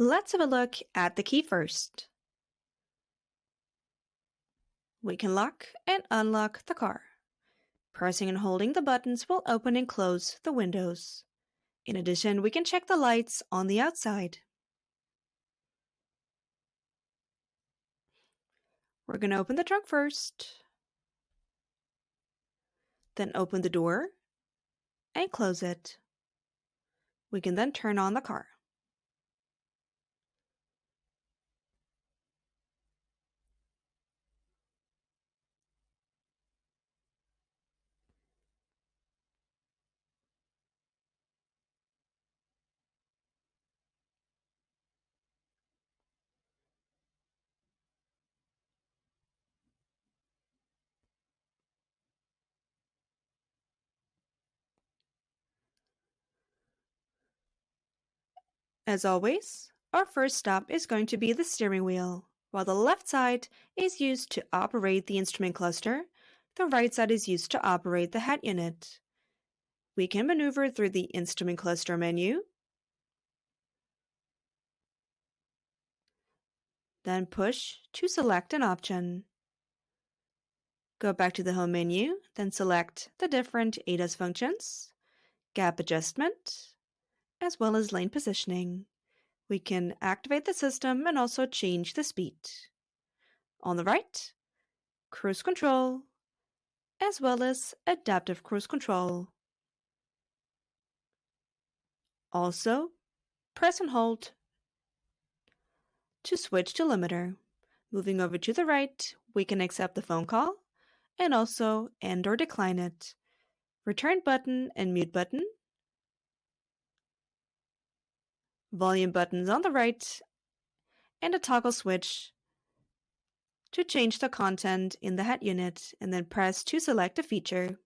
Let's have a look at the key first. We can lock and unlock the car. Pressing and holding the buttons will open and close the windows. In addition, we can check the lights on the outside. We're going to open the trunk first, then open the door and close it. We can then turn on the car. As always, our first stop is going to be the steering wheel. While the left side is used to operate the instrument cluster, the right side is used to operate the head unit. We can maneuver through the instrument cluster menu, then push to select an option. Go back to the home menu, then select the different ADAS functions, gap adjustment, as well as lane positioning. We can activate the system and also change the speed. On the right, cruise control, as well as adaptive cruise control. Also, press and hold to switch to limiter. Moving over to the right, we can accept the phone call and also end or decline it. Return button and mute button. Volume buttons on the right, and a toggle switch to change the content in the head unit, and then press to select a feature.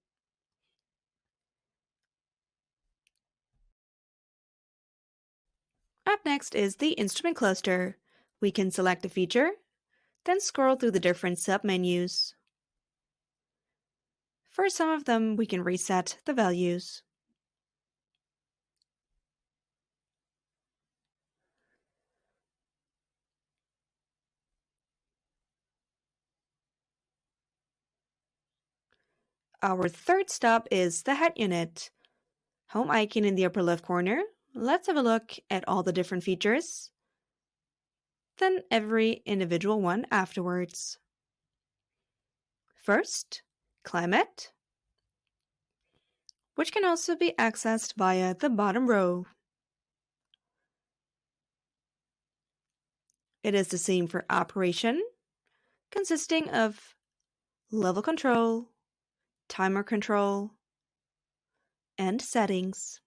Up next is the instrument cluster. We can select a feature, then scroll through the different sub-menus. For some of them, we can reset the values. Our third stop is the head unit. Home icon in the upper left corner. Let's have a look at all the different features, then every individual one afterwards. First, climate, which can also be accessed via the bottom row. It is the same for operation, consisting of level control, timer control, and settings.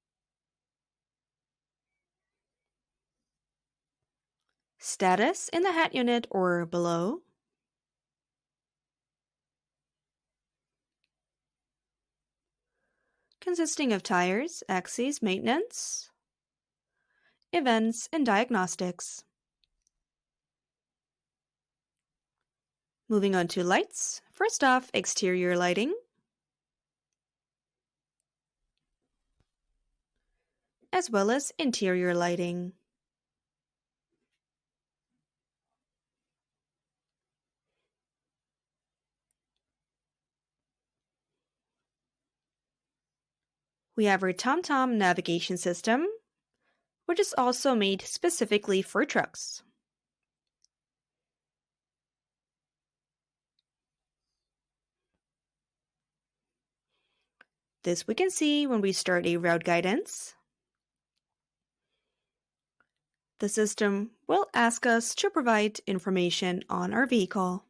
Status in the head unit or below. Consisting of tires, axes, maintenance, events, and diagnostics. Moving on to lights. First off, exterior lighting. As well as interior lighting. We have our TomTom navigation system, which is also made specifically for trucks. This we can see when we start a route guidance. The system will ask us to provide information on our vehicle.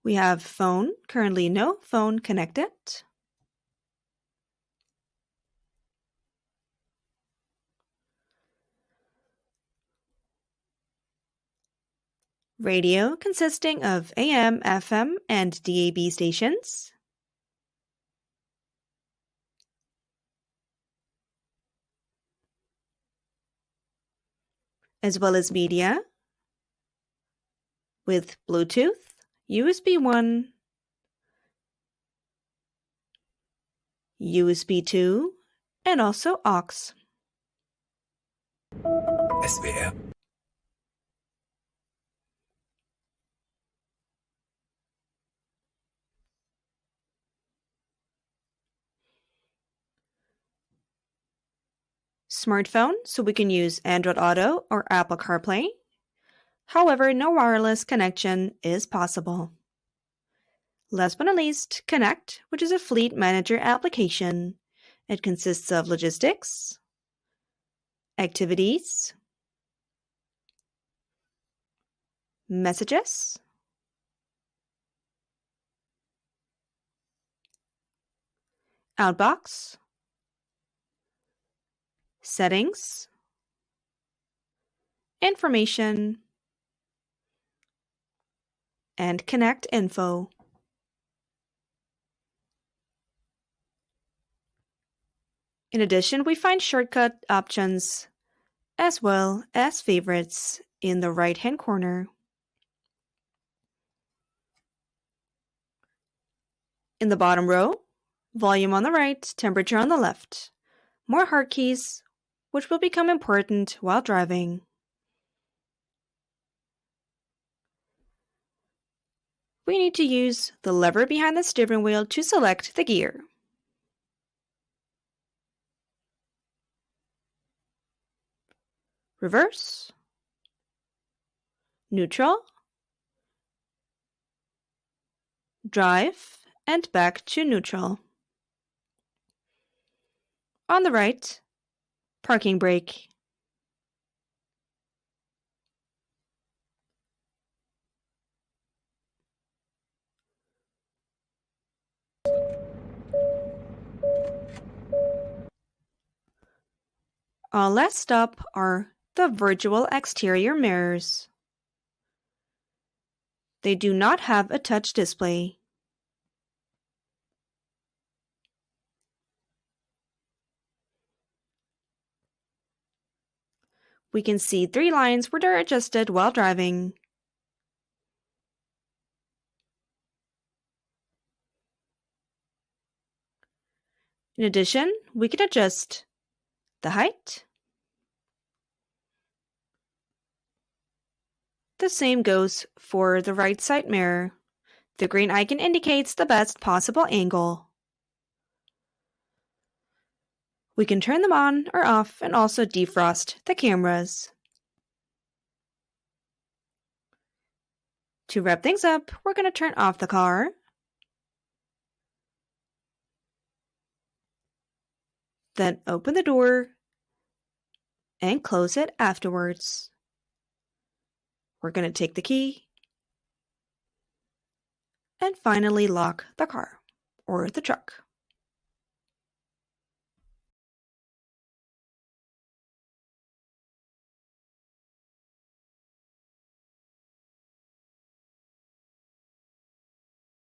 We have phone, currently no phone connected. Radio consisting of AM, FM, and DAB stations. As well as media with Bluetooth, USB 1, USB 2, and also aux. SWR. Smartphone, so we can use Android Auto or Apple CarPlay. However, no wireless connection is possible. Last but not least, Connect, which is a fleet manager application. It consists of logistics, activities, messages, outbox, settings, information, and Connect info. In addition, we find shortcut options as well as favorites in the right-hand corner. In the bottom row, volume on the right, temperature on the left. More hard keys, which will become important while driving. We need to use the lever behind the steering wheel to select the gear. Reverse, neutral, drive, and back to neutral. On the right, parking brake. Our last stop are the virtual exterior mirrors. They do not have a touch display. We can see 3 lines where they're adjusted while driving. In addition, we can adjust the height. The same goes for the right side mirror. The green icon indicates the best possible angle. We can turn them on or off and also defrost the cameras. To wrap things up, we're going to turn off the car. Then open the door and close it afterwards. We're going to take the key and finally lock the car or the truck.